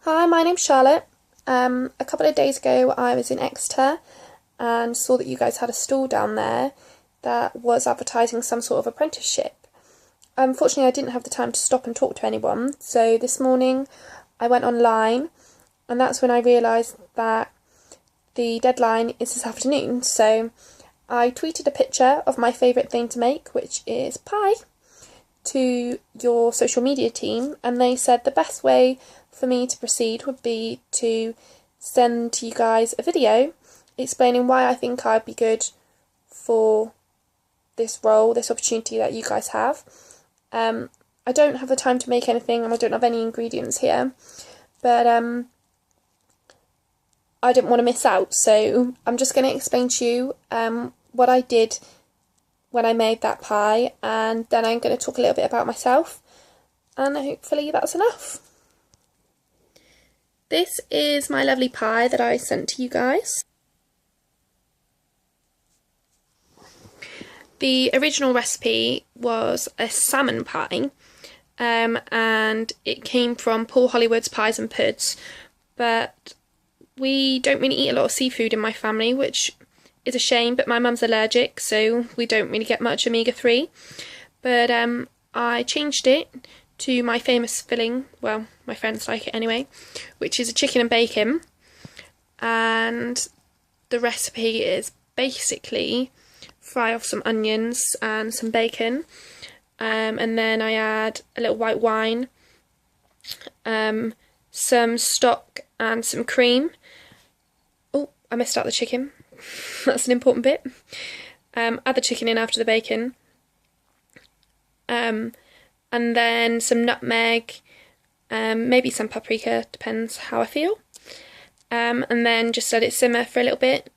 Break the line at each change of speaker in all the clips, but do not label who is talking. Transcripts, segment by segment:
Hi, my name's Charlotte. A couple of days ago I was in Exeter and saw that you guys had a stall down there that was advertising some sort of apprenticeship. Unfortunately, I didn't have the time to stop and talk to anyone, so this morning I went online and that's when I realised that the deadline is this afternoon. So I tweeted a picture of my favourite thing to make, which is pie, to your social media team, and they said the best way for me to proceed would be to send to you guys a video explaining why I think I'd be good for this role, this opportunity that you guys have. I don't have the time to make anything and I don't have any ingredients here, but I didn't want to miss out, so I'm just going to explain to you what I did when I made that pie, and then I'm going to talk a little bit about myself, and hopefully that's enough. This is my lovely pie that I sent to you guys. The original recipe was a salmon pie, and it came from Paul Hollywood's Pies and Puds, but we don't really eat a lot of seafood in my family, which is a shame, but my mum's allergic, so we don't really get much omega-3. But I changed it to my famous filling, well, my friends like it anyway, which is a chicken and bacon. And the recipe is basically fry off some onions and some bacon, and then I add a little white wine, some stock and some cream. Oh, I missed out the chicken. That's an important bit. Add the chicken in after the bacon, and then some nutmeg, maybe some paprika, depends how I feel, and then just let it simmer for a little bit.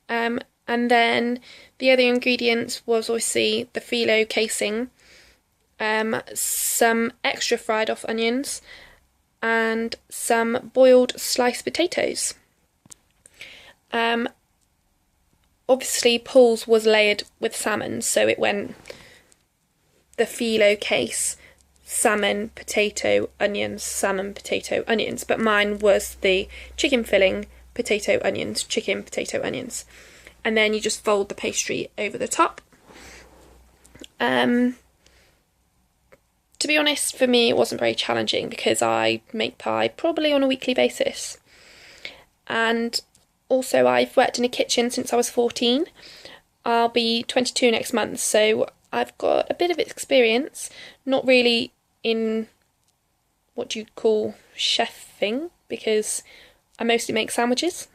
And then the other ingredients was obviously the phyllo casing, some extra fried off onions, and some boiled sliced potatoes. Obviously Paul's was layered with salmon, so it went the phyllo case, salmon, potato, onions, salmon, potato, onions, but mine was the chicken filling, potato, onions, chicken, potato, onions. And then you just fold the pastry over the top. To be honest, for me it wasn't very challenging because I make pie probably on a weekly basis. And also I've worked in a kitchen since I was 14. I'll be 22 next month, so I've got a bit of experience, not really in what you'd call chefing, because I mostly make sandwiches,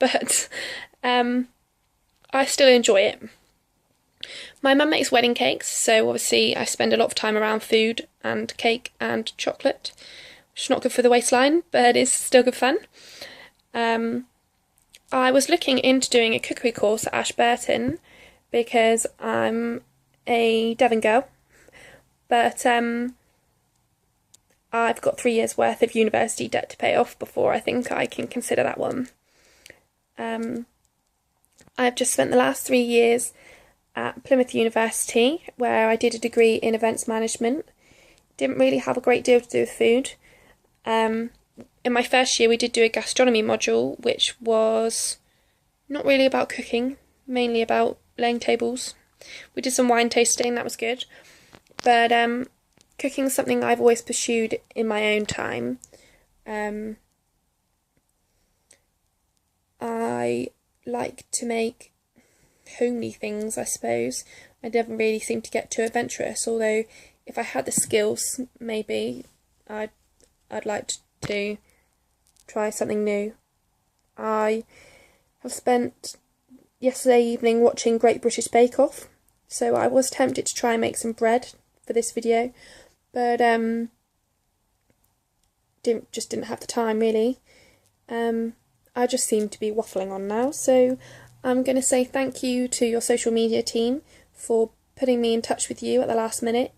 but I still enjoy it. My mum makes wedding cakes, so obviously I spend a lot of time around food and cake and chocolate, which is not good for the waistline, but it's still good fun. I was looking into doing a cookery course at Ashburton because I'm a Devon girl, but I've got 3 years worth of university debt to pay off before I think I can consider that one. I've just spent the last 3 years at Plymouth University, where I did a degree in events management. Didn't really have a great deal to do with food. In my first year we did do a gastronomy module, which was not really about cooking, mainly about laying tables. We did some wine tasting, that was good. But cooking is something I've always pursued in my own time. I like to make homely things, I suppose. I never really seem to get too adventurous, although if I had the skills, maybe I'd like to try something new. I have spent yesterday evening watching Great British Bake Off, so I was tempted to try and make some bread for this video, but just didn't have the time really. I just seem to be waffling on now, so I'm going to say thank you to your social media team for putting me in touch with you at the last minute,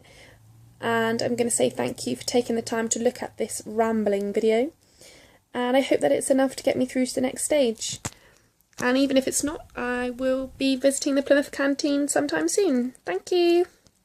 and I'm going to say thank you for taking the time to look at this rambling video, and I hope that it's enough to get me through to the next stage. And even if it's not, I will be visiting the Plymouth canteen sometime soon. Thank you!